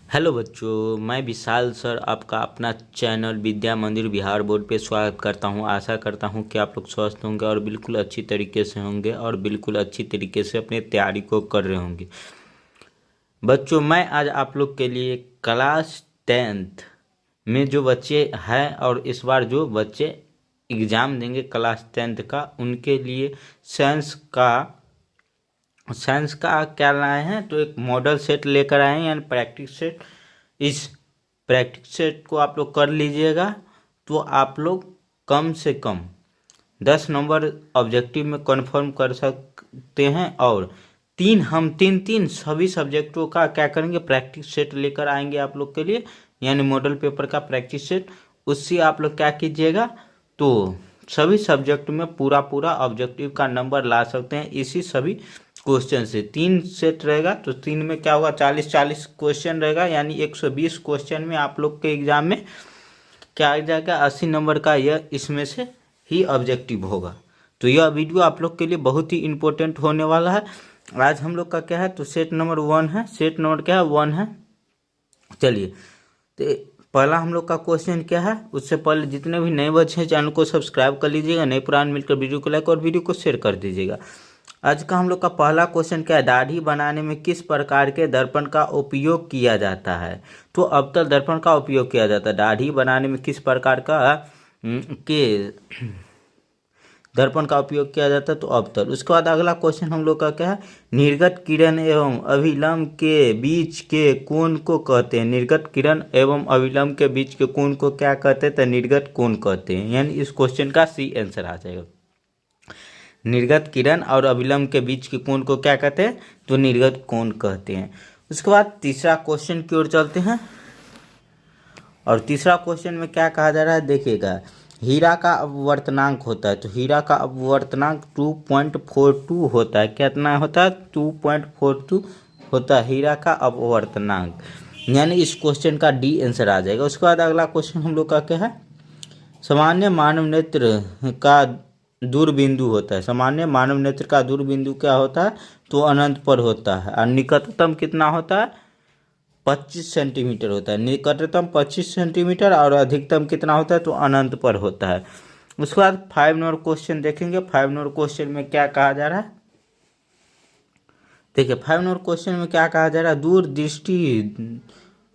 Hello बच्चों, मैं विशाल sir आपका अपना चैनल विद्या मंदिर बिहार बोर्ड पे स्वागत करता हूं। आशा करता हूं कि आप लोग स्वस्थ होंगे और बिल्कुल अच्छी तरीके से होंगे और बिल्कुल अच्छी तरीके से अपनी तैयारी को कर रहे होंगे। बच्चों, मैं आज आप लोग के लिए क्लास 10th में जो बच्चे हैं और इस बार जो बच्चे एग्ज़ाम देंगे क्लास 10th का, उनके लिए साइंस का क्या लाए हैं, तो एक मॉडल सेट लेकर आए हैं, यानी प्रैक्टिस सेट। इस प्रैक्टिस सेट को आप लोग कर लीजिएगा तो आप लोग कम से कम 10 नंबर ऑब्जेक्टिव में कंफर्म कर सकते हैं। और तीन सभी सब्जेक्टों का क्या करेंगे, प्रैक्टिस सेट लेकर आएंगे आप लोग के लिए, यानी मॉडल पेपर का प्रैक्टिस सेट। उससे आप लोग क्या कीजिएगा, तो सभी सब्जेक्ट में पूरा ऑब्जेक्टिव का नंबर ला सकते हैं। इसी सभी क्वेश्चन से 3 सेट रहेगा, तो 3 में क्या होगा, 40 क्वेश्चन रहेगा, यानी 120 क्वेश्चन में आप लोग के एग्जाम में क्या आ जाएगा, 80 नंबर का यह इसमें से ही ऑब्जेक्टिव होगा। तो यह वीडियो आप लोग के लिए बहुत ही इम्पोर्टेंट होने वाला है। आज हम लोग का क्या है, तो सेट नंबर 1 है। सेट नंबर क्या है, 1 है। चलिए, तो पहला हम लोग का क्वेश्चन क्या है, उससे पहले जितने भी नए बच्चे हैं चैनल को सब्सक्राइब कर लीजिएगा, नए पुराने मिलकर वीडियो को लाइक और वीडियो को शेयर कर दीजिएगा। आज का हम लोग का पहला क्वेश्चन क्या है, दाढ़ी बनाने में किस प्रकार के दर्पण का उपयोग किया जाता है। तो अवतल दर्पण का उपयोग किया जाता है। दाढ़ी बनाने में किस प्रकार का के दर्पण का उपयोग किया जाता है, तो अवतल। उसके बाद अगला क्वेश्चन हम लोग का क्या है, निर्गत किरण एवं अभिलंब के बीच के कोण को कहते हैं। निर्गत किरण एवं अभिलंब के बीच के कोण को क्या कहते हैं, तो निर्गत कोण कहते हैं। यानी इस क्वेश्चन का सी आंसर आ जाएगा। निर्गत किरण और अभिलंब के बीच के कोण को क्या कहते हैं, तो निर्गत कोण कहते हैं। उसके बाद तीसरा क्वेश्चन की ओर चलते हैं, और तीसरा क्वेश्चन में क्या कहा जा रहा है, देखिएगा। हीरा का अपवर्तनांक होता है, तो हीरा का अपवर्तनांक 2.42 होता है। कितना होता है, 2.42 होता है हीरा का अपवर्तनांक, यानी इस क्वेश्चन का डी आंसर आ जाएगा। उसके बाद अगला क्वेश्चन हम लोग का क्या है, सामान्य मानव नेत्र का दूरबिंदु होता है। सामान्य मानव नेत्र का दूरबिंदु क्या होता है, तो अनंत पर होता है। और निकटतम कितना होता है, 25 सेंटीमीटर होता है। निकटतम 25 सेंटीमीटर और अधिकतम कितना होता है, तो अनंत पर होता है। उसके बाद 5 नंबर क्वेश्चन देखेंगे। 5 नंबर क्वेश्चन में क्या कहा जा रहा है, देखिए 5 नंबर क्वेश्चन में क्या कहा जा रहा है, दूरदृष्टि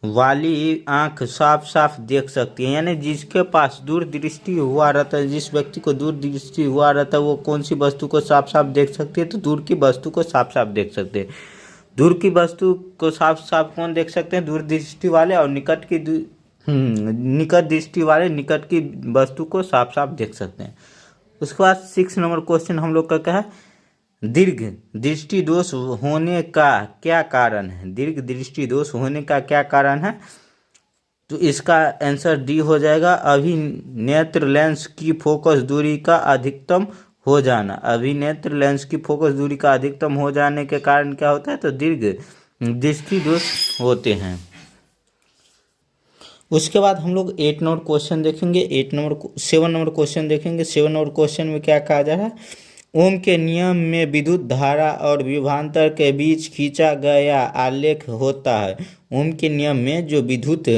वाली आंख साफ साफ देख सकती है। यानी जिसके पास दूरदृष्टि हुआ रहता है, जिस व्यक्ति को दूरदृष्टि हुआ रहता है, वो कौन सी वस्तु को साफ साफ देख सकती है, तो दूर की वस्तु को साफ साफ देख सकते हैं। दूर की वस्तु को साफ साफ कौन देख सकते हैं, दूरदृष्टि वाले। और निकट दृष्टि वाले निकट की वस्तु को साफ साफ देख सकते हैं। उसके बाद 6 नंबर क्वेश्चन हम लोग का क्या है, दीर्घ दृष्टि दोष होने का क्या कारण है। दीर्घ दृष्टि दोष होने का क्या कारण है, तो इसका आंसर डी हो जाएगा, अभिनेत्र लेंस की फोकस दूरी का अधिकतम हो जाना। अभिनेत्र लेंस की फोकस दूरी का अधिकतम हो जाने के कारण क्या होता है, तो दीर्घ दृष्टि दोष होते हैं। उसके बाद हम लोग 8 नंबर क्वेश्चन देखेंगे। 7 नंबर क्वेश्चन देखेंगे। 7 नंबर क्वेश्चन में क्या कहा जा रहा है, ओम के नियम में विद्युत धारा और विभवांतर के बीच खींचा गया आलेख होता है। ओम के नियम में जो विद्युत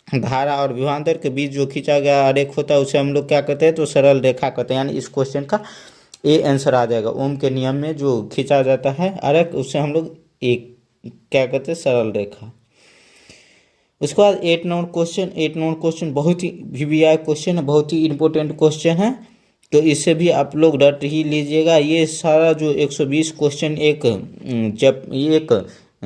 धारा और विभवांतर के बीच जो खींचा गया आलेख होता है, उसे हम लोग क्या कहते हैं, तो सरल रेखा कहते हैं। यानी इस क्वेश्चन का ए आंसर आ जाएगा। ओम के नियम में जो खींचा जाता है आलेख, उससे हम लोग एक क्या कहते हैं, सरल रेखा। उसके बाद 8 नंबर क्वेश्चन बहुत ही VVI क्वेश्चन है, बहुत ही इंपॉर्टेंट क्वेश्चन है, तो इसे भी आप लोग रट ही लीजिएगा। ये सारा जो 120 क्वेश्चन एक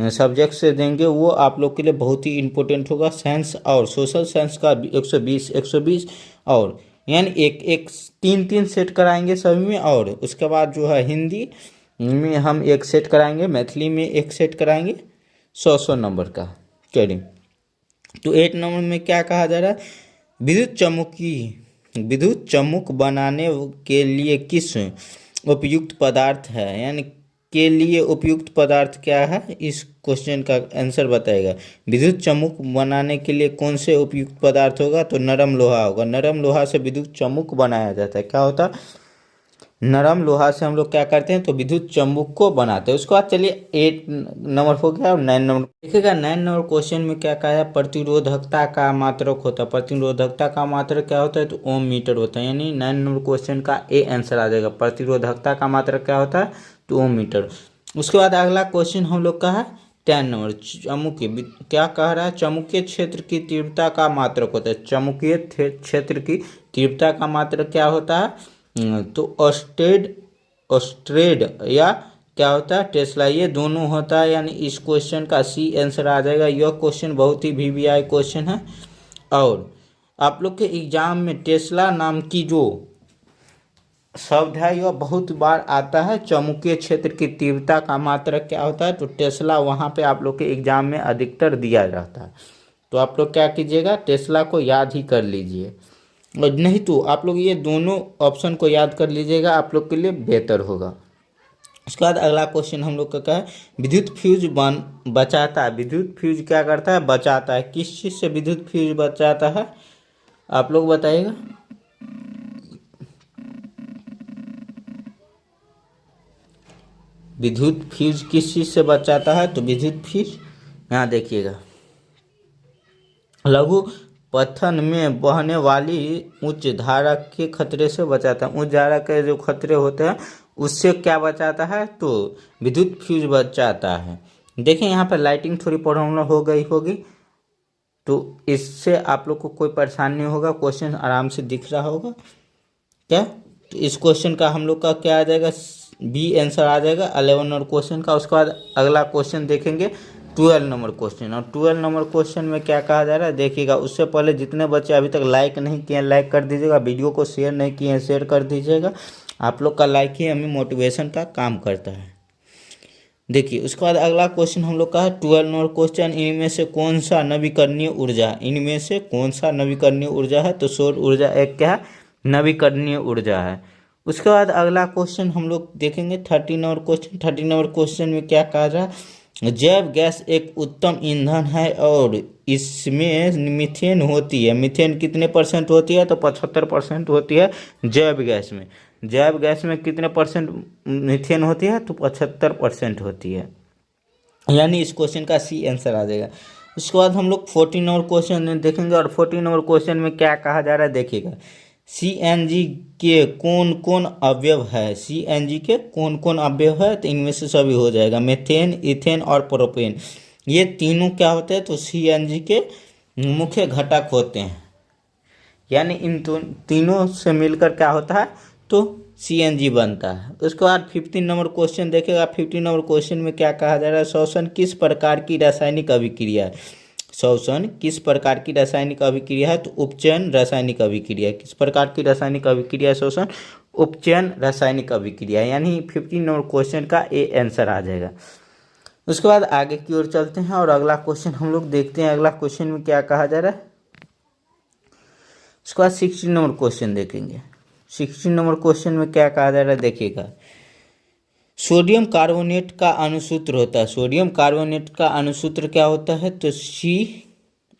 सब्जेक्ट से देंगे, वो आप लोग के लिए बहुत ही इंपॉर्टेंट होगा। साइंस और सोशल साइंस का 120 और यानी एक 3 सेट कराएंगे सभी में। और उसके बाद जो है हिंदी में हम 1 सेट कराएंगे, मैथिली में 1 सेट कराएंगे, 100 नंबर का। चलिए, तो 8 नंबर में क्या कहा जा रहा है, विद्युत चम्मुक बनाने के लिए किस उपयुक्त पदार्थ है, यानी के लिए उपयुक्त पदार्थ क्या है, इस क्वेश्चन का आंसर बताएगा। विद्युत चम्मुक बनाने के लिए कौन से उपयुक्त पदार्थ होगा, तो नरम लोहा होगा। नरम लोहा से विद्युत चम्मुक बनाया जाता है। क्या होता है, नरम लोहा से हम लोग क्या करते हैं, तो विद्युत चुम्बक को बनाते हैं। उसके बाद चलिए 8 नंबर हो गया और 9 नंबर देखिएगा। 9 नंबर क्वेश्चन में क्या कहा है, प्रतिरोधकता का मात्रक होता है। प्रतिरोधकता का मात्रक क्या होता है, तो ओम मीटर होता है। यानी 9 नंबर क्वेश्चन का ए आंसर आ जाएगा। प्रतिरोधकता का मात्रक क्या होता है, तो ओम मीटर। उसके बाद अगला क्वेश्चन हम लोग का है 10 नंबर, चुंबकीय क्या कह रहा है, चुंबकीय क्षेत्र की तीव्रता का मात्रक होता है। चुंबकीय क्षेत्र की तीव्रता का मात्रक क्या होता है, तो ऑस्टेड या क्या होता है, टेस्ला, ये दोनों होता है। यानी इस क्वेश्चन का सी आंसर आ जाएगा। यह क्वेश्चन बहुत ही वीवीआई क्वेश्चन है। और आप लोग के एग्जाम में टेस्ला नाम की जो शब्द है यह बहुत बार आता है। चुंबकीय क्षेत्र की तीव्रता का मात्रक क्या होता है, तो टेस्ला वहाँ पे आप लोग के एग्जाम में अधिकतर दिया जाता है। तो आप लोग क्या कीजिएगा, टेस्ला को याद ही कर लीजिए, और नहीं तो आप लोग ये दोनों ऑप्शन को याद कर लीजिएगा, आप लोग के लिए बेहतर होगा। उसके बाद अगला क्वेश्चन हम लोग का क्या है, विद्युत फ्यूज बचाता है। विद्युत फ्यूज क्या करता है, बचाता है। किस चीज़ से विद्युत फ्यूज बचाता है, आप लोग बताइएगा। विद्युत फ्यूज किस चीज़ से बचाता है, तो विद्युत फ्यूज यहाँ देखिएगा, लघु पत्थर में बहने वाली उच्च धारा के खतरे से बचाता है। उच्च धारा के जो खतरे होते हैं उससे क्या बचाता है, तो विद्युत फ्यूज बचाता है। देखिए यहाँ पर लाइटिंग थोड़ी प्रॉब्लम हो गई होगी, तो इससे आप लोग को कोई परेशानी नहीं होगा, क्वेश्चन आराम से दिख रहा होगा क्या। तो इस क्वेश्चन का हम लोग का क्या आ जाएगा, बी आंसर आ जाएगा 11 नंबर क्वेश्चन का। उसके बाद अगला क्वेश्चन देखेंगे 12 नंबर क्वेश्चन। और 12 नंबर क्वेश्चन में क्या कहा जा रहा है, देखिएगा। उससे पहले जितने बच्चे अभी तक लाइक नहीं किए लाइक कर दीजिएगा, वीडियो को शेयर नहीं किए हैं शेयर कर दीजिएगा। आप लोग का लाइक ही हमें मोटिवेशन का काम करता है। देखिए उसके बाद अगला क्वेश्चन हम लोग का है 12 नंबर क्वेश्चन, इनमें से कौन सा नवीकरणीय ऊर्जा, इनमें से कौन सा नवीकरणीय ऊर्जा है, तो सौर ऊर्जा एक क्या है, नवीकरणीय ऊर्जा है। उसके बाद अगला क्वेश्चन हम लोग देखेंगे 13 नंबर क्वेश्चन। 13 नंबर क्वेश्चन में क्या कहा रहा है, जैव गैस एक उत्तम ईंधन है और इसमें मीथेन होती है। मीथेन कितने परसेंट होती है, तो 75% होती है जैव गैस में। जैव गैस में कितने परसेंट मीथेन होती है, तो 75% होती है। यानी इस क्वेश्चन का सी आंसर आ जाएगा। उसके बाद हम लोग 14 नंबर क्वेश्चन देखेंगे। और 14 नंबर क्वेश्चन में क्या कहा जा रहा है, देखिएगा। सीएनजी के कौन कौन अवयव है, सीएनजी के कौन कौन अवयव है, तो इनमें से सभी हो जाएगा। मीथेन, इथेन और प्रोपेन, ये तीनों क्या होते हैं, तो सीएनजी के मुख्य घटक होते हैं। यानी इन तीनों से मिलकर क्या होता है, तो सीएनजी बनता है। उसके बाद 15 नंबर क्वेश्चन देखेगा। 15 नंबर क्वेश्चन में क्या कहा जा रहा है, श्वसन किस प्रकार की रासायनिक अभिक्रिया है। श्वसन किस प्रकार की रासायनिक अभिक्रिया है, तो उपचयन रासायनिक अभिक्रिया। किस प्रकार की रासायनिक अभिक्रिया है श्वसन, उपचयन रासायनिक अभिक्रिया। यानी 15 नंबर क्वेश्चन का ए आंसर आ जाएगा। उसके बाद आगे की ओर चलते हैं और अगला क्वेश्चन हम लोग देखते हैं। अगला क्वेश्चन में क्या कहा जा रहा है, उसके बाद 16 नंबर क्वेश्चन देखेंगे। 16 नंबर क्वेश्चन में क्या कहा जा रहा है, देखिएगा। सोडियम कार्बोनेट का अणुसूत्र होता है। सोडियम कार्बोनेट का अणुसूत्र क्या होता है, तो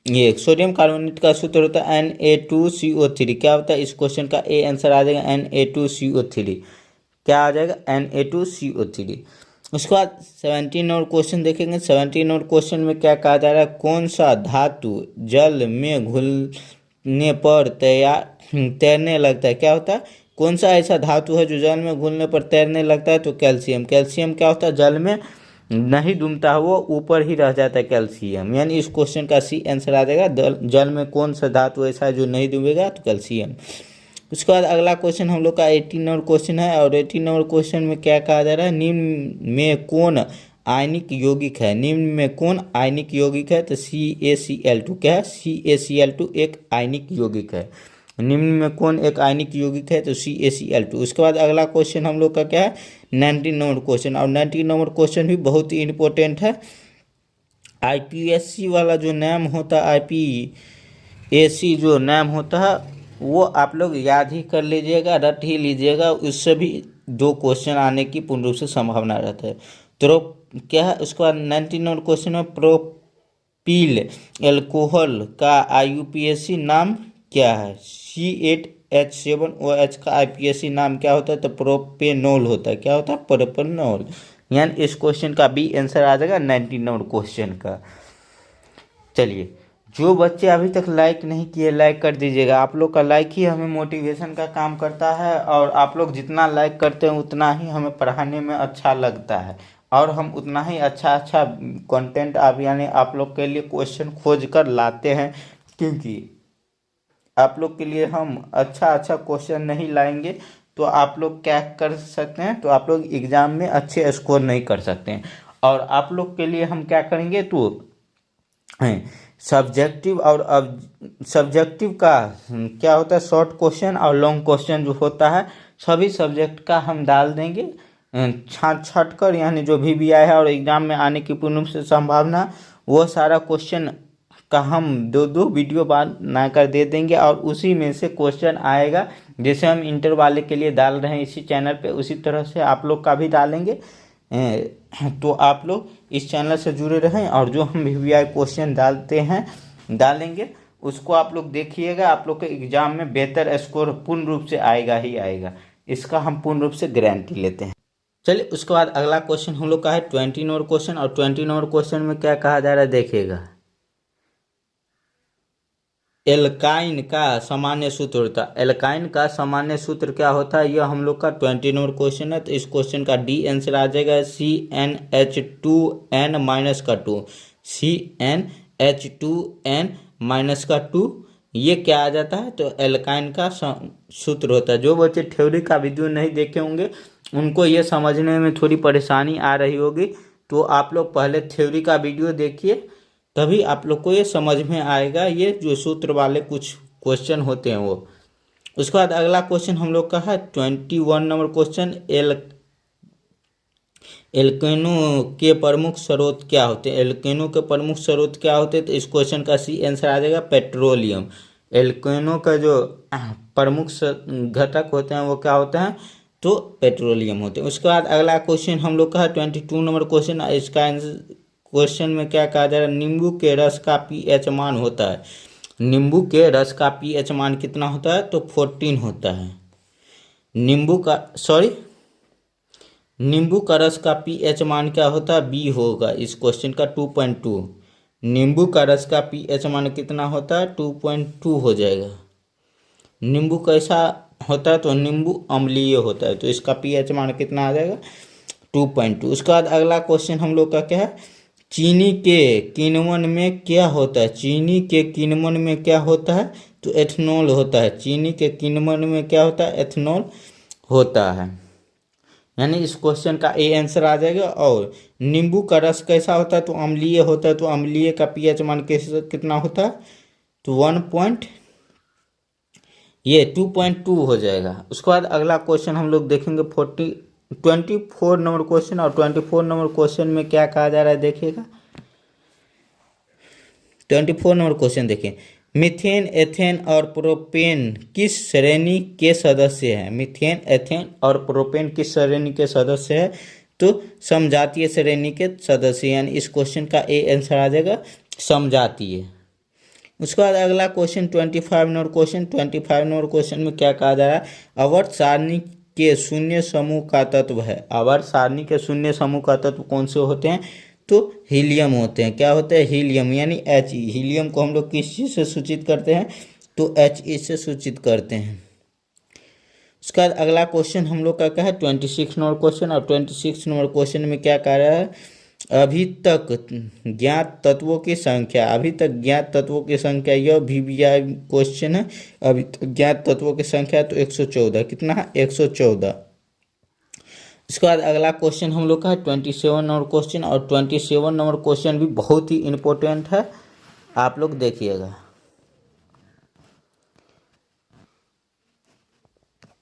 ये सोडियम कार्बोनेट का सूत्र होता है Na2CO3। क्या होता है, इस क्वेश्चन का ए आंसर आ जाएगा Na2CO3। क्या आ जाएगा, Na2CO3। उसके बाद 17 नंबर क्वेश्चन देखेंगे। 17 नंबर क्वेश्चन में क्या कहा जा रहा है, कौन सा धातु जल में घुलने पर तैरने लगता है। क्या होता है, कौन सा ऐसा धातु है जो जल में घुलने पर तैरने लगता है, तो कैल्शियम। कैल्शियम क्या होता है, जल में नहीं डूबता है, वो ऊपर ही रह जाता है कैल्शियम। यानी इस क्वेश्चन का सी आंसर आ जाएगा, जल में कौन सा धातु ऐसा है जो नहीं डूबेगा, तो कैल्शियम। उसके बाद अगला क्वेश्चन हम लोग का 18 नंबर क्वेश्चन है। और 18 नंबर क्वेश्चन में क्या कहा जा रहा है, निम्न में कौन आयनिक यौगिक है। निम्न में कौन आयनिक यौगिक है, तो CaCl2। क्या है, CaCl2 एक आयनिक यौगिक है। निम्न में कौन एक आयनिक यौगिक है, तो CaCl2। उसके बाद अगला क्वेश्चन हम लोग का क्या है, 19 नंबर क्वेश्चन। और 19 नंबर क्वेश्चन भी बहुत ही इंपॉर्टेंट है। IPSC वाला जो नाम होता है, IPAC जो नाम होता है, वो आप लोग याद ही कर लीजिएगा, रट ही लीजिएगा। उससे भी 2 क्वेश्चन आने की पूर्ण रूप से संभावना रहता है। तो क्या है, उसके बाद 19 नंबर क्वेश्चन में प्रोपील एल्कोहल का IUPAC नाम क्या है, C8 H7OH का IPSC नाम क्या होता है? तो प्रोपेनॉल होता है। क्या होता है? प्रोपेनॉल। यानी इस क्वेश्चन का बी आंसर आ जाएगा 99 नंबर क्वेश्चन का। चलिए, जो बच्चे अभी तक लाइक नहीं किए लाइक कर दीजिएगा। आप लोग का लाइक ही हमें मोटिवेशन का काम करता है, और आप लोग जितना लाइक करते हैं उतना ही हमें पढ़ाने में अच्छा लगता है, और हम उतना ही अच्छा अच्छा कंटेंट आप यानी आप लोग के लिए क्वेश्चन खोज कर लाते हैं। क्योंकि आप लोग के लिए हम अच्छा अच्छा क्वेश्चन नहीं लाएंगे तो आप लोग क्या कर सकते हैं? तो आप लोग एग्ज़ाम में अच्छे स्कोर नहीं कर सकते हैं। और आप लोग के लिए हम क्या करेंगे? तो सब्जेक्टिव और अब सब्जेक्टिव का क्या होता है? शॉर्ट क्वेश्चन और लॉन्ग क्वेश्चन जो होता है सभी सब्जेक्ट का हम डाल देंगे छाँट छाँट कर, यानी जो भी आया है और एग्ज़ाम में आने की पूर्ण से संभावना, वो सारा क्वेश्चन का हम दो दो वीडियो बना कर दे देंगे, और उसी में से क्वेश्चन आएगा। जैसे हम इंटर वाले के लिए डाल रहे हैं इसी चैनल पे, उसी तरह से आप लोग का भी डालेंगे। तो आप लोग इस चैनल से जुड़े रहें, और जो हम VVI क्वेश्चन डालेंगे उसको आप लोग देखिएगा। आप लोग के एग्ज़ाम में बेहतर स्कोर पूर्ण रूप से आएगा ही आएगा, इसका हम पूर्ण रूप से गारंटी लेते हैं। चलिए, उसके बाद अगला क्वेश्चन हम लोग का है 20 नंबर क्वेश्चन, और 20 नंबर क्वेश्चन में क्या कहा जा रहा है देखिएगा। एल्काइन का सामान्य सूत्र होता है। एल्काइन का सामान्य सूत्र क्या होता है? यह हम लोग का 20 नंबर क्वेश्चन है। तो इस क्वेश्चन का डी आंसर आ जाएगा CnH2n-2। CnH2n-2 ये क्या आ जाता है? तो एल्काइन का सूत्र होता है। जो बच्चे थ्योरी का वीडियो नहीं देखे होंगे उनको ये समझने में थोड़ी परेशानी आ रही होगी, तो आप लोग पहले थ्योरी का वीडियो देखिए, तभी आप लोग को ये समझ में आएगा ये जो सूत्र वाले कुछ क्वेश्चन होते हैं वो। उसके बाद अगला क्वेश्चन हम लोग का है 21 नंबर क्वेश्चन। एल्केनो के प्रमुख स्रोत क्या होते हैं? एल्केनो के प्रमुख स्रोत क्या होते हैं? तो इस क्वेश्चन का सी आंसर आ जाएगा पेट्रोलियम। एल्केनो का जो प्रमुख घटक होते हैं वो क्या होते हैं? तो पेट्रोलियम होते हैं। उसके बाद अगला क्वेश्चन हम लोग का है 22 नंबर क्वेश्चन। इसका आंसर क्वेश्चन में क्या कहा जा रहा है? नींबू के रस का pH मान होता है। नींबू के रस का pH मान कितना होता है? तो 14 होता है। नींबू का रस का pH मान क्या होता है? B होगा इस क्वेश्चन का 2.2। नींबू का रस का pH मान कितना होता है? 2.2 हो जाएगा। नींबू कैसा होता है? तो नींबू अम्लीय होता है, तो इसका pH मान कितना आ जाएगा? 2.2। उसके बाद अगला क्वेश्चन हम लोग का क्या है? चीनी के किण्वन में क्या होता है? चीनी के किण्वन में क्या होता है? तो एथेनॉल होता है। चीनी के किण्वन में क्या होता है? एथेनॉल होता है। यानी इस क्वेश्चन का ए आंसर आ जाएगा। और नींबू का रस कैसा होता है? तो अम्लीय होता है, तो अम्लीय का pH मान कितना होता है? तो 2.2 हो जाएगा। उसके बाद अगला क्वेश्चन हम लोग देखेंगे 24 नंबर क्वेश्चन, और 24 नंबर क्वेश्चन में क्या कहा जा रहा है देखिएगा। 24 नंबर क्वेश्चन देखिए, मीथेन, एथेन और प्रोपेन किस श्रेणी के सदस्य हैं? मीथेन, एथेन और प्रोपेन किस श्रेणी के सदस्य है? तो समजातीय श्रेणी के सदस्य, यानी इस क्वेश्चन का ए आंसर आ जाएगा समजातीय। उसके बाद अगला question 25 number question. 25 number question में क्या कहा जा रहा है? आवर्त सारणी के शून्य समूह का तत्व है। आवर्त सारणी के शून्य समूह का तत्व कौन से होते हैं? तो हीलियम होते हैं। क्या होते हैं? हीलियम, यानी He। हीलियम को हम लोग किस चीज़ से सूचित करते हैं? तो He से सूचित करते हैं। उसका अगला क्वेश्चन हम लोग का क्या है? 26 नंबर क्वेश्चन, और 26 नंबर क्वेश्चन में क्या कह रहा है? अभी तक ज्ञात तत्वों की संख्या। अभी तक ज्ञात तत्वों की संख्या, यह VVI क्वेश्चन है। अभी तक ज्ञात तत्वों की संख्या तो 114। कितना है? 114। इसके बाद अगला क्वेश्चन हम लोग का है 27 नंबर क्वेश्चन, और 27 नंबर क्वेश्चन भी बहुत ही इम्पोर्टेंट है, आप लोग देखिएगा।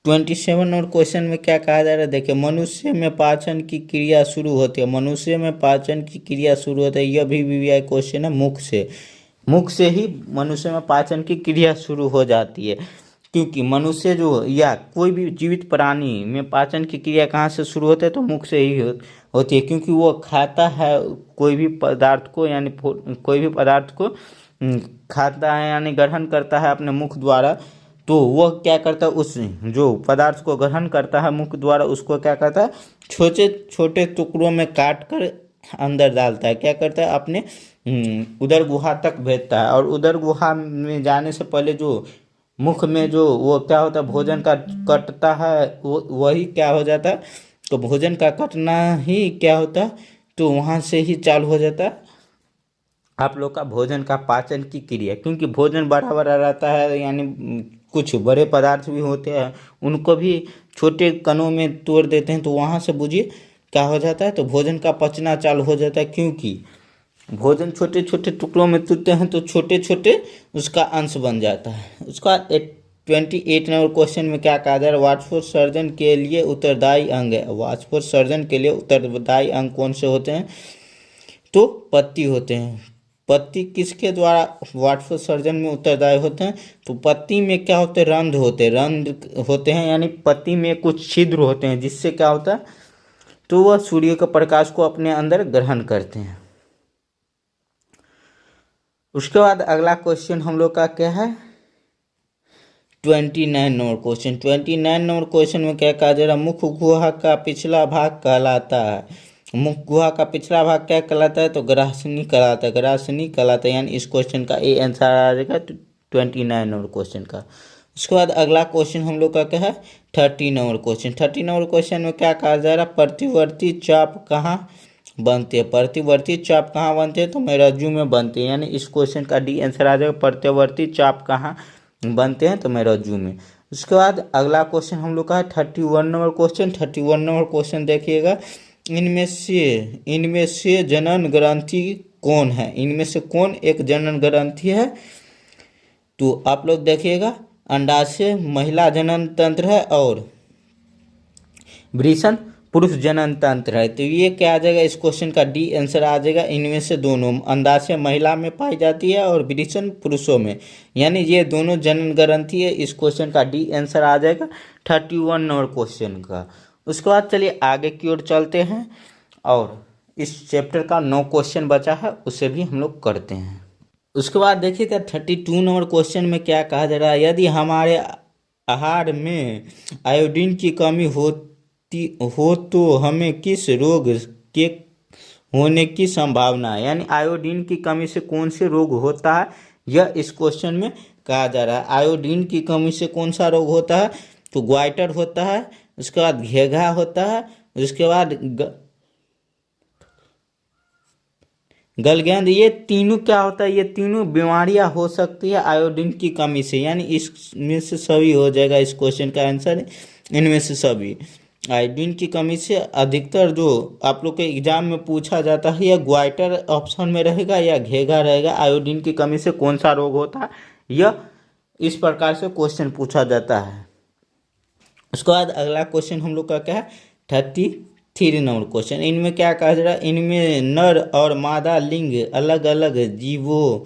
27 नंबर क्वेश्चन में क्या कहा जा रहा है देखिए, मनुष्य में पाचन की क्रिया शुरू होती है। मनुष्य में पाचन की क्रिया शुरू होती है, यह भी VVI क्वेश्चन है। मुख से ही मनुष्य में पाचन की क्रिया शुरू हो जाती है, क्योंकि मनुष्य जो या कोई भी जीवित प्राणी में पाचन की क्रिया कहाँ से शुरू होती है? तो मुख से ही होती है, क्योंकि वो खाता है कोई भी पदार्थ को, यानी कोई भी पदार्थ को खाता है, यानी ग्रहण करता है अपने मुख द्वारा। तो वह क्या करता है, उस जो पदार्थ को ग्रहण करता है मुख द्वारा, उसको क्या करता है, छोटे छोटे टुकड़ों में काट कर अंदर डालता है, क्या करता है, अपने उदर गुहा तक भेजता है। और उदर गुहा में जाने से पहले जो मुख में जो वो क्या होता है, भोजन का कटता है, वो वही क्या हो जाता है, तो भोजन का कटना ही क्या होता है, तो वहाँ से ही चालू हो जाता है आप लोग का भोजन का पाचन की क्रिया। क्योंकि भोजन बड़ा बड़ा रहता है, यानी कुछ बड़े पदार्थ भी होते हैं, उनको भी छोटे कणों में तोड़ देते हैं, तो वहाँ से बुझिए क्या हो जाता है, तो भोजन का पचना चालू हो जाता है। क्योंकि भोजन छोटे छोटे टुकड़ों में टूटते हैं, तो छोटे छोटे उसका अंश बन जाता है। उसका 28 नंबर क्वेश्चन में क्या कहा जा रहा है, वाष्पोत्सर्जन के लिए उत्तरदायी अंग है। वाष्पोत्सर्जन के लिए उत्तरदायी अंग कौन से होते हैं, तो पत्ती होते हैं। पत्ती किसके द्वारा वाष्पोत्सर्जन में उत्तरदायी होते हैं, तो पत्ती में क्या होते हैं, रंध्र होते हैं, यानी पत्ती में कुछ छिद्र होते हैं, जिससे क्या होता है, तो वह सूर्य के प्रकाश को अपने अंदर ग्रहण करते हैं। उसके बाद अगला क्वेश्चन हम लोग का क्या है, 29 नंबर क्वेश्चन। 29 नंबर क्वेश्चन में क्या कहा जा रहा है, मुख गुहा का पिछला भाग कहलाता है। मुख गुहा का पिछला भाग क्या कहलाता है, तो ग्रासनी कहलाता है, ग्रासनी कहलाता है, यानी इस क्वेश्चन का ए आंसर आ जाएगा 29 नंबर क्वेश्चन का। उसके बाद अगला क्वेश्चन हम लोग का क्या है, 30 नंबर क्वेश्चन। 30 नंबर क्वेश्चन में क्या कहा जा रहा है, प्रतिवर्ती चाप कहाँ बनते हैं। प्रतिवर्ती चाप कहाँ बनते हैं, तो मेरुरज्जु में बनते हैं, यानी इस क्वेश्चन का डी आंसर आ जाएगा, प्रतिवर्ती चाप कहाँ बनते हैं, तो मेरुरज्जु में। उसके बाद अगला क्वेश्चन हम लोग का है 31 नंबर क्वेश्चन। 31 नंबर क्वेश्चन देखिएगा, इनमें से जनन ग्रंथि कौन है, इनमें से कौन एक जनन ग्रंथि है, तो आप लोग देखिएगा, अंडाशय महिला जनन तंत्र है और वृषण पुरुष जनन तंत्र है। तो ये क्या आ जाएगा, इस क्वेश्चन का डी आंसर आ जाएगा, इनमें से दोनों। अंडाशय महिला में पाई जाती है और वृषण पुरुषों में, यानी ये दोनों जनन ग्रंथि है। इस क्वेश्चन का डी आंसर आ जाएगा 31 नंबर क्वेश्चन का। उसके बाद चलिए आगे की ओर चलते हैं, और इस चैप्टर का 9 क्वेश्चन बचा है, उसे भी हम लोग करते हैं। उसके बाद देखिए 32 नंबर क्वेश्चन में क्या कहा जा रहा है, यदि हमारे आहार में आयोडीन की कमी हो तो हमें किस रोग के होने की संभावना है, यानी आयोडीन की कमी से कौन से रोग होता है, यह इस क्वेश्चन में कहा जा रहा है। आयोडीन की कमी से कौन सा रोग होता है, तो ग्वाइटर होता है, उसके बाद घेघा होता है, उसके बाद गलगैंद। ये तीनों क्या होता है, ये तीनों बीमारियां हो सकती है आयोडीन की कमी से, यानी इसमें से सभी हो जाएगा इस क्वेश्चन का आंसर, इनमें से सभी। आयोडीन की कमी से अधिकतर जो आप लोग के एग्जाम में पूछा जाता है, या ग्वाइटर ऑप्शन में रहेगा या घेघा रहेगा। आयोडीन की कमी से कौन सा रोग होता है, यह इस प्रकार से क्वेश्चन पूछा जाता है। उसके बाद अगला क्वेश्चन हम लोग का क्या है, 33 नंबर क्वेश्चन। इनमें क्या कहा जा रहा है, इनमें नर और मादा लिंग अलग अलग जीवों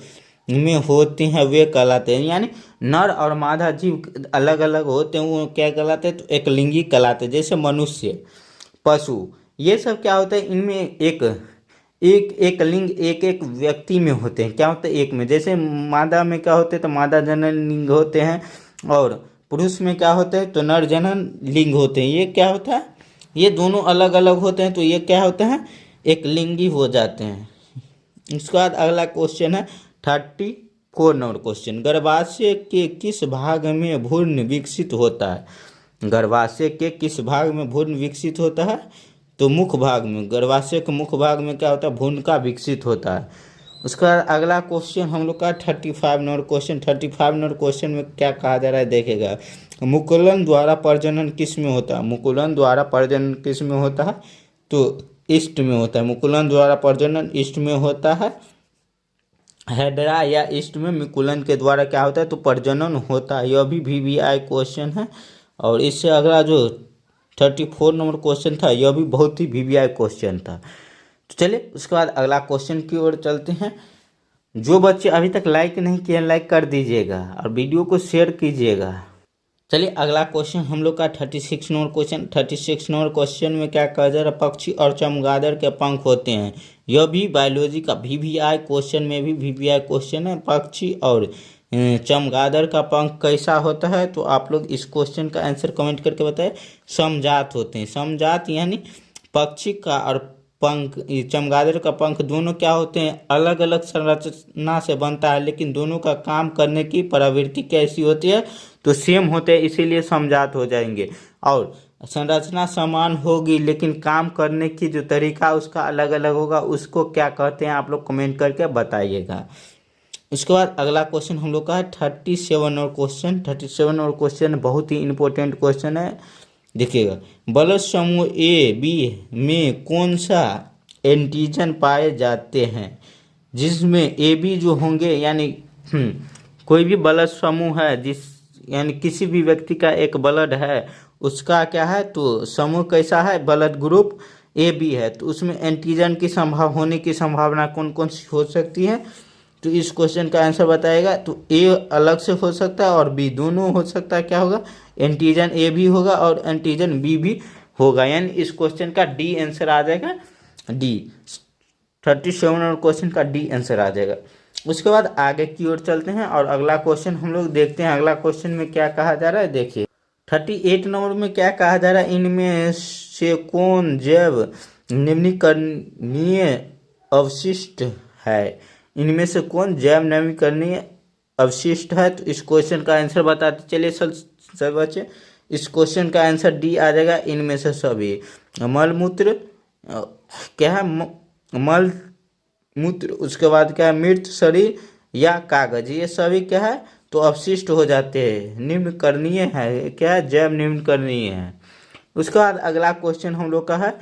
में होते हैं, वे कहलाते हैं, यानी नर और मादा जीव अलग अलग होते हैं, वो क्या कहलाते हैं, तो एक लिंगी कहलाते हैं। जैसे मनुष्य, पशु, ये सब क्या होता है, इनमें एक लिंग एक एक व्यक्ति में होते हैं, क्या होता है, एक में। जैसे मादा में क्या होते हैं, तो मादा जनन लिंग होते हैं, और पुरुष में क्या होते हैं, तो नर जनन लिंग होते हैं। ये क्या होता है, ये दोनों अलग अलग होते हैं, तो ये क्या होते हैं, एक लिंगी हो जाते हैं। उसके बाद अगला क्वेश्चन है 34 नंबर क्वेश्चन। गर्भाशय के किस भाग में भ्रूण विकसित होता है। गर्भाशय के किस भाग में भ्रूण विकसित होता है, तो मुख भाग में। गर्भाशय के मुख भाग में क्या होता है, भ्रूण का विकसित होता है। उसका अगला क्वेश्चन हम लोग का 35 नंबर क्वेश्चन। 35 नंबर क्वेश्चन में क्या कहा जा रहा है, देखेगा, मुकुलन द्वारा प्रजनन किस में होता है। मुकुलन द्वारा प्रजनन किस में होता है, तो ईस्ट में होता है। मुकुलन द्वारा प्रजनन ईस्ट में होता है। हेडरा या ईस्ट में मुकुलन के द्वारा क्या होता है, तो प्रजनन होता है। यह भी VVI क्वेश्चन है। और इससे अगला जो 34 नंबर क्वेश्चन था, यह भी बहुत ही VVI क्वेश्चन था। तो चलिए उसके बाद अगला क्वेश्चन की ओर चलते हैं। जो बच्चे अभी तक लाइक नहीं किए, लाइक कर दीजिएगा और वीडियो को शेयर कीजिएगा। चलिए अगला क्वेश्चन हम लोग का 36 नंबर क्वेश्चन। 36 नंबर क्वेश्चन में क्या कहा जा रहा है, पक्षी और चमगादड़ के पंख होते हैं। यह भी बायोलॉजी का VVI क्वेश्चन में भी VVI क्वेश्चन है। पक्षी और चमगादड़ का पंख कैसा होता है? तो आप लोग इस क्वेश्चन का आंसर कमेंट करके बताएं। समजात होते हैं। समजात यानी पक्षी का और पंख, चमगादड़ का पंख दोनों क्या होते हैं? अलग अलग संरचना से बनता है, लेकिन दोनों का काम करने की प्रवृत्ति कैसी होती है? तो सेम होते हैं, इसीलिए समजात हो जाएंगे। और संरचना समान होगी, लेकिन काम करने की जो तरीका उसका अलग अलग होगा, उसको क्या कहते हैं? आप लोग कमेंट करके बताइएगा। उसके बाद अगला क्वेश्चन हम लोग का है 37 और क्वेश्चन बहुत ही इंपॉर्टेंट क्वेश्चन है। देखिएगा, बलद समूह ए बी में कौन सा एंटीजन पाए जाते हैं? जिसमें ए बी जो होंगे, यानी कोई भी बलद समूह है, जिस यानी किसी भी व्यक्ति का एक ब्लड है, उसका क्या है? तो समूह कैसा है? ब्लड ग्रुप ए बी है, तो उसमें एंटीजन की होने की संभावना कौन कौन सी हो सकती है? तो इस क्वेश्चन का आंसर बताएगा। तो ए अलग से हो सकता है और बी दोनों हो सकता है। क्या होगा? एंटीजन ए भी होगा और एंटीजन बी भी होगा, यानी इस क्वेश्चन का डी आंसर आ जाएगा। डी 37 और क्वेश्चन का डी आंसर आ जाएगा। उसके बाद आगे की ओर चलते हैं और अगला क्वेश्चन हम लोग देखते हैं। अगला क्वेश्चन में क्या कहा जा रहा है, देखिए 38 नंबर में क्या कहा जा रहा है? इनमें से कौन जैव नवीकरणीय अवशिष्ट है? इनमें से कौन जैव नवीकरणीय अवशिष्ट है? तो इस क्वेश्चन का आंसर बताते चलिए सब बच्चे। इस क्वेश्चन का आंसर डी आ जाएगा। इनमें से सभी मलमूत्र, क्या है? मल मूत्र, उसके बाद क्या है? मृत शरीर या कागज, ये सभी क्या है? तो अवशिष्ट हो जाते हैं, निम्नकरणीय है। क्या है? जैव निम्नकरणीय है। उसके बाद अगला क्वेश्चन हम लोग का है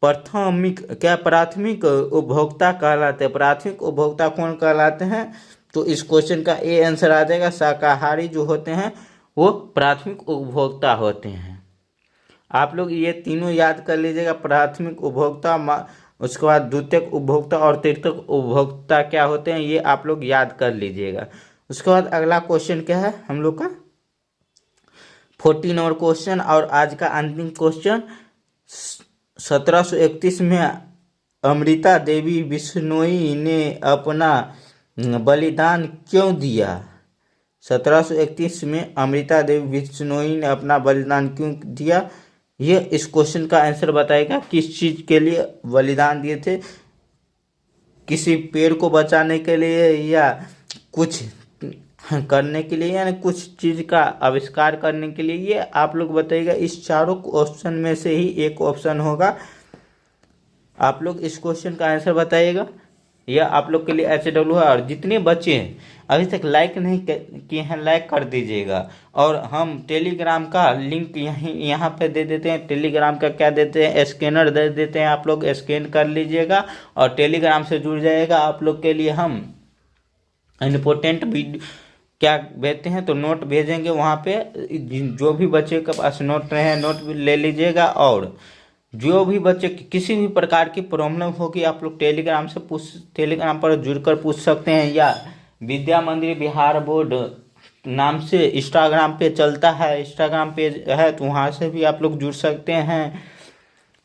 प्राथमिक उपभोक्ता कहलाते हैं। प्राथमिक उपभोक्ता कौन कहलाते हैं? तो इस क्वेश्चन का ए आंसर आ जाएगा। शाकाहारी जो होते हैं वो प्राथमिक उपभोक्ता होते हैं। आप लोग ये तीनों याद कर लीजिएगा। प्राथमिक उपभोक्ता, उसके बाद द्वितीयक उपभोक्ता और तृतीयक उपभोक्ता क्या होते हैं, ये आप लोग याद कर लीजिएगा। उसके बाद अगला क्वेश्चन क्या है हम लोग का 14 नंबर क्वेश्चन और आज का अंतिम क्वेश्चन। 1731 में अमृता देवी बिश्नोई ने अपना बलिदान क्यों दिया? 1731 में अमृता देवी बिश्नोई ने अपना बलिदान क्यों दिया? ये इस क्वेश्चन का आंसर बताएगा। किस चीज़ के लिए बलिदान दिए थे? किसी पेड़ को बचाने के लिए या कुछ करने के लिए, यानी कुछ चीज़ का आविष्कार करने के लिए, ये आप लोग बताइएगा। इस चारों ऑप्शन में से ही एक ऑप्शन होगा। आप लोग इस क्वेश्चन का आंसर बताइएगा। यह आप लोग के लिए HW है। और जितने बच्चे हैं अभी तक लाइक नहीं किए हैं, लाइक कर दीजिएगा। और हम टेलीग्राम का लिंक यहाँ पे दे देते हैं। टेलीग्राम का क्या देते हैं? स्कैनर दे देते हैं। आप लोग स्कैन कर लीजिएगा और टेलीग्राम से जुड़ जाइएगा। आप लोग के लिए हम इम्पोर्टेंट वीडियो क्या भेजते हैं, तो नोट भेजेंगे। वहाँ पे जो भी बच्चे के पास नोट रहे हैं, नोट भी ले लीजिएगा। और जो भी बच्चे किसी भी प्रकार की प्रॉब्लम होगी, आप लोग टेलीग्राम पर जुड़कर पूछ सकते हैं, या विद्या मंदिर बिहार बोर्ड नाम से इंस्टाग्राम पे चलता है, इंस्टाग्राम पेज है, तो वहाँ से भी आप लोग जुड़ सकते हैं।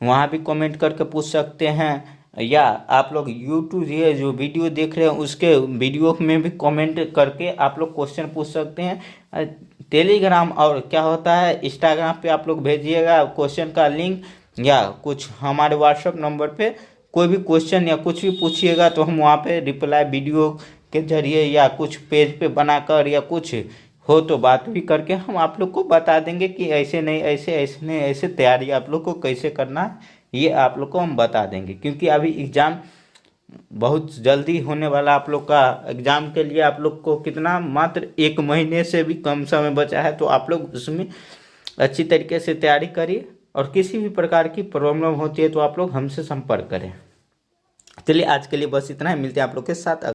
वहाँ भी कमेंट करके पूछ सकते हैं। या आप लोग यूट्यूब ये जो वीडियो देख रहे हैं उसके वीडियो में भी कमेंट करके आप लोग क्वेश्चन पूछ सकते हैं। टेलीग्राम और क्या होता है इंस्टाग्राम पे आप लोग भेजिएगा क्वेश्चन का लिंक, या कुछ हमारे व्हाट्सएप नंबर पे कोई भी क्वेश्चन या कुछ भी पूछिएगा, तो हम वहाँ पे रिप्लाई वीडियो के जरिए या कुछ पेज पे बनाकर या कुछ हो तो बात भी करके हम आप लोग को बता देंगे कि ऐसे नहीं, ऐसे नहीं, ऐसे तैयारी आप लोग को कैसे करना है, ये आप लोग को हम बता देंगे। क्योंकि अभी एग्ज़ाम बहुत जल्दी होने वाला, आप लोग का एग्ज़ाम के लिए आप लोग को कितना मात्र 1 महीने से भी कम समय बचा है। तो आप लोग उसमें अच्छी तरीके से तैयारी करिए। और किसी भी प्रकार की प्रॉब्लम होती है तो आप लोग हमसे संपर्क करें। चलिए आज के लिए बस इतना ही। मिलते हैं आप लोग के साथ।